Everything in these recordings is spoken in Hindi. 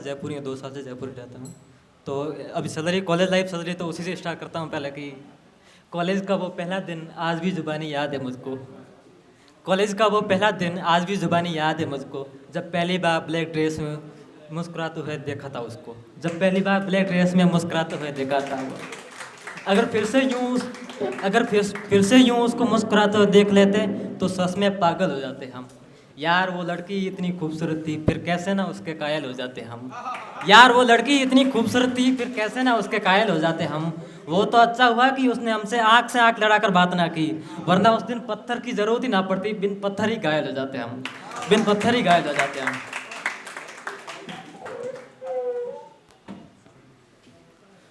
जयपुर या 2 साल से जयपुर रहता हूँ। तो अभी चल रही कॉलेज लाइफ चल रही, तो उसी से स्टार्ट करता हूँ पहले कि कॉलेज का वो पहला दिन आज भी ज़ुबानी याद है मुझको। कॉलेज का वो पहला दिन आज भी ज़ुबानी याद है मुझको, जब पहली बार ब्लैक ड्रेस में मुस्कुराते हुए देखा था उसको। जब पहली बार ब्लैक ड्रेस में मुस्कुराते हुए देखा था वो। अगर फिर से यूं उसको मुस्कुराते हुए देख लेते तो सच में पागल हो जाते हम। यार वो लड़की इतनी खूबसूरत थी, फिर कैसे ना उसके कायल हो जाते हम। यार वो लड़की इतनी खूबसूरत थी, फिर कैसे ना उसके कायल हो जाते हम। वो तो अच्छा हुआ कि उसने हमसे आंख से आंख लड़ाकर बात ना की, वरना उस दिन पत्थर की जरूरत ही ना पड़ती, बिन पत्थर ही घायल हो जाते हम। बिन पत्थर ही घायल हो जाते हम।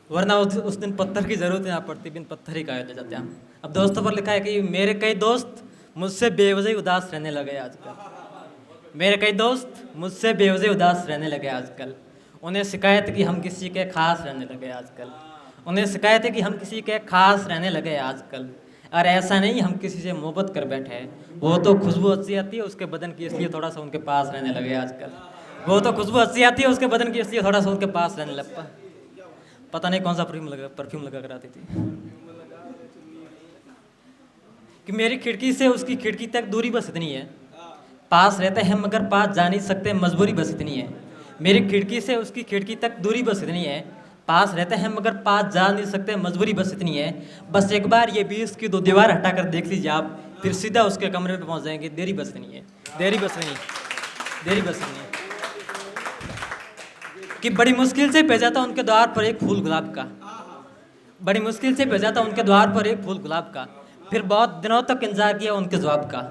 वरना उस दिन पत्थर की जरूरत ही ना पड़ती, बिन पत्थर ही घायल हो जाते हम। अब दोस्तों पर लिखा है कि मेरे कई दोस्त मुझसे बेवजह उदास रहने लगे आजकल। मेरे कई दोस्त मुझसे बेवजह उदास रहने लगे आजकल। उन्हें शिकायत कि हम किसी के खास रहने लगे आजकल। उन्हें शिकायत है कि हम किसी के खास रहने लगे आजकल। और ऐसा नहीं हम किसी से मोहब्बत कर बैठे हैं, वो तो खुशबू अच्छी आती है उसके बदन की, इसलिए थोड़ा सा उनके पास रहने लगे आजकल। वो तो खुशबू अच्छी आती है उसके बदन की, इसलिए थोड़ा सा उनके पास रहने लगता। पता नहीं कौन सा परफ्यूम लगा कर आती थी कि मेरी खिड़की से उसकी खिड़की तक दूरी बस इतनी है। पास रहते हैं मगर पास जा नहीं सकते, मजबूरी बस इतनी है। मेरी खिड़की से उसकी खिड़की तक दूरी बस इतनी है। पास रहते हैं मगर पास जा नहीं सकते, मजबूरी बस इतनी है। बस एक बार ये 20 की 2 दीवार हटाकर देख लीजिए आप, फिर सीधा उसके कमरे पे पहुंच जाएंगे। देरी बस नहीं है, देरी बस नहीं, देरी बस नहीं है। कि बड़ी मुश्किल से भेजा था उनके द्वार पर एक फूल गुलाब का। बड़ी मुश्किल से भेजा था उनके द्वार पर एक फूल गुलाब का। फिर बहुत दिनों तक इंतजार किया उनके जवाब का।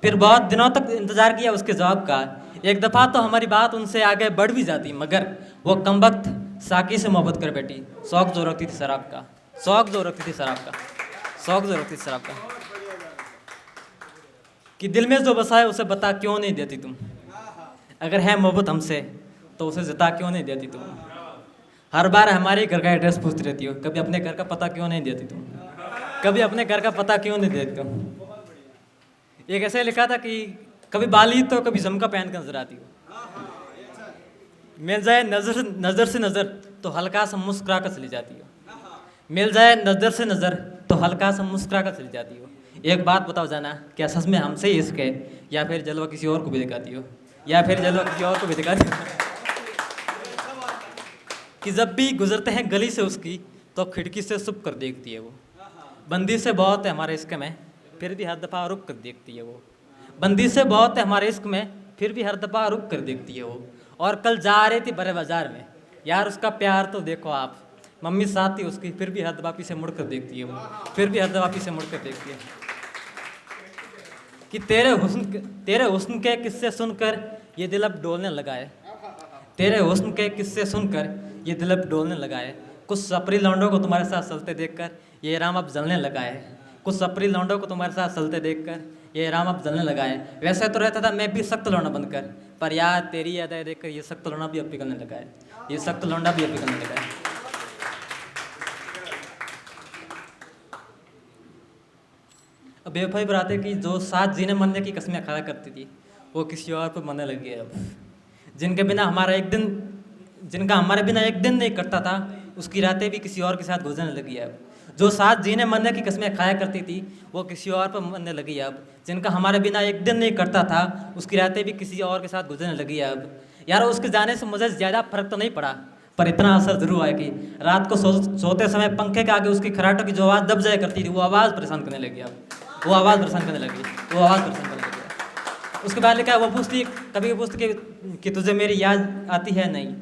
फिर बहुत दिनों तक इंतजार किया उसके जवाब का। एक दफ़ा तो हमारी बात उनसे आगे बढ़ भी जाती, मगर वो कमबख्त साकी से मोहब्बत कर बैठी। शौक जो रखती थी शराब का, शौक जो रखती थी शराब का, शौक जो रखती थी शराब का। कि दिल में जो बसा है उसे बता क्यों नहीं देती तुम। अगर है मोहब्बत हमसे तो उसे जता क्यों नहीं देती तुम। हर बार हमारे घर का एड्रेस पूछती रहती हो, कभी अपने घर का पता क्यों नहीं देती तुम। कभी अपने घर का पता क्यों नहीं देती तुम। एक ऐसे लिखा था कि कभी बाली तो कभी झुमका पहन कर नजर आती हो। मिल जाए नजर से नजर तो हल्का सा मुस्कुरा कर चली जाती हो। मिल जाए नजर से नजर तो हल्का सा मुस्कुरा कर चली जाती हो। एक बात बताओ जाना, क्या सच में हमसे ही इश्क है, या फिर जलवा किसी और को भी दिखाती हो, या फिर जलवा किसी और को भी दिखाती हो। कि जब भी गुजरते हैं गली से उसकी तो खिड़की से छुप कर देखती है वो। बंदी से बहुत है हमारे इश्क में, फिर भी हर दफ़ा रुक कर देखती है वो। बंदी से बहुत है हमारे इश्क में, फिर भी हर दफ़ा रुक कर देखती है वो। और कल जा रही थी बड़े बाजार में, यार उसका प्यार तो देखो आप। मम्मी साथ थी उसकी, फिर भी हर दफ़ा पीछे मुड़ कर देखती है वो, फिर भी हर दफ़ा पीछे मुड़ कर देखती है। कि तेरे हुस्न के किस्से सुनकर ये दिल अब डोलने लगा है। तेरे हुस्न के किस्से सुनकर ये दिल अब डोलने लगा है। कुछ सपरी लौंडों को तुम्हारे साथ चलते देखकर ये राम अब जलने लगा है। कुछ सपरी लौंडों को तुम्हारे साथ चलते देखकर ये राम अब जलने लगा है। वैसे तो रहता था मैं भी सख्त लौंडा बनकर, पर यार तेरी यादें देखकर ये सख्त लौंडा भी अब पिघलने लगा है। ये सख्त लौंडा भी अब पिघलने लगा है। अब बेवफाई पर आते कि जो साथ जीने मरने की कस्में खाया करती थी वो किसी और पर मरने लगी है अब। जिनका हमारे बिना एक दिन नहीं कटता था, उसकी रातें भी किसी और के साथ गुजरने लगी है अब। जो साथ जीने मरने की कस्में खाया करती थी वो किसी और पर मरने लगी है अब। जिनका हमारे बिना एक दिन नहीं कटता था, उसकी रातें भी किसी और के साथ गुजरने लगी है अब। यार उसके जाने से मुझे ज़्यादा फर्क तो नहीं पड़ा, पर इतना असर जरूर आया कि रात को सोते समय पंखे के आगे उसकी खराटों की जो आवाज़ दब जाया करती थी, वो आवाज़ परेशान करने लगी अब। वो आवाज़ परेशान करने लगी, वो आवाज़ परेशान करने लगी। उसके बाद लिखा है, वो पूछती कभी पूछती कि तुझे मेरी याद आती है नहीं।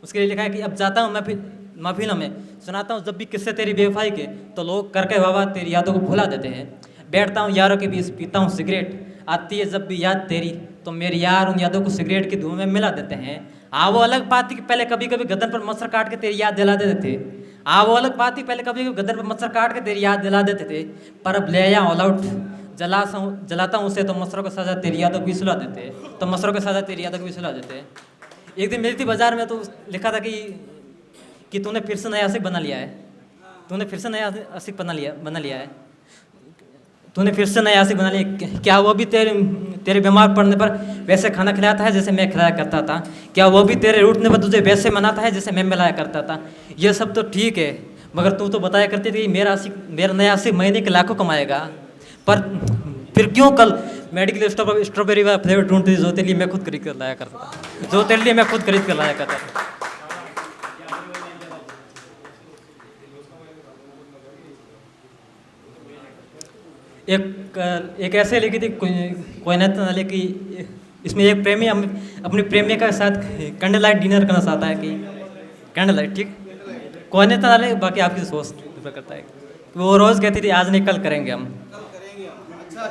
उसके लिए लिखा है कि अब जाता हूँ मैं फिर महफिलों में, सुनाता हूँ जब भी किस्से तेरी बेवफाई के, तो लोग करके वाह तेरी यादों को भुला देते हैं। बैठता हूँ यारों के बीच, पीता हूँ सिगरेट, आती है जब भी याद तेरी, तो मेरे यार उन यादों को सिगरेट की धुएं में मिला देते हैं। वो अलग बात थी कि पहले कभी कभी गदर पर मच्छर काट के तेरी याद दिला देते थे। वो अलग बात थी, पहले कभी कभी गदर पर मच्छर काट के तेरी याद दिला देते थे। पर अब ले या ऑल आउट जलाता हूँ उसे, तो मच्छरों को सजा तेरी यादों को भी सुला देते, तो मच्छरों को सजा तेरी यादों को भी सुला देते। एक दिन मिली थी बाजार में, तो लिखा था कि तूने फिर से नया आशिक बना लिया है। तूने फिर से नया आशिक बना लिया है। तूने फिर से नया आशिक बना लिया, क्या वो भी तेरे बीमार पड़ने पर वैसे खाना खिलाता है जैसे मैं खिलाया करता था? क्या वो भी तेरे रूठने पर तुझे वैसे मनाता है जैसे मैं मिलाया करता था? ये सब तो ठीक है, मगर तू तो बताया करती थी मेरा नया आशिक महीने के लाखों कमाएगा। पर फिर क्यों कल मेडिकल स्टोर पर स्ट्रॉबेरी वाला फ्लेवर ढूंढती थी जो तेरे लिए मैं खुद खरीद कर लाया करता था, जो तेरे लिए मैं खुद खरीद कर लाया करता था? एक ऐसे लिखी थी कोयनत नाले की, इसमें एक प्रेमी अपनी प्रेमिका के साथ कैंडल लाइट डिनर करना चाहता है कि कैंडल लाइट, ठीक, कोयनत नाले, बाकी आपकी सोच निर्भर करता है। वो रोज़ कहती थी आज नहीं कल करेंगे हम,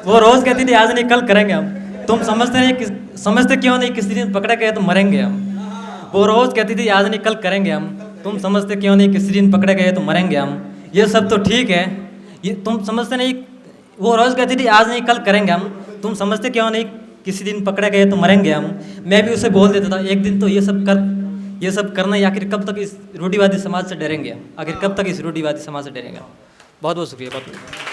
वो रोज़ कहती थी आज नहीं कल करेंगे हम, तुम समझते क्यों नहीं किसी दिन पकड़े गए तो मरेंगे हम। वो रोज़ कहती थी आज नहीं कल करेंगे हम, तुम समझते क्यों नहीं किसी दिन पकड़े गए तो मरेंगे हम। ये सब तो ठीक है, ये तुम समझते नहीं। वो रोज़ कहती थी आज नहीं कल करेंगे हम, तुम समझते क्यों नहीं किसी दिन पकड़े गए तो मरेंगे हम। मैं भी उसे बोल देता था एक दिन तो ये सब करना ही, आखिर कब तक इस रूढ़िवादी समाज से डरेंगे हम, आखिर कब तक इस रूढ़िवादी समाज से डरेंगे हम। बहुत बहुत शुक्रिया, बहुत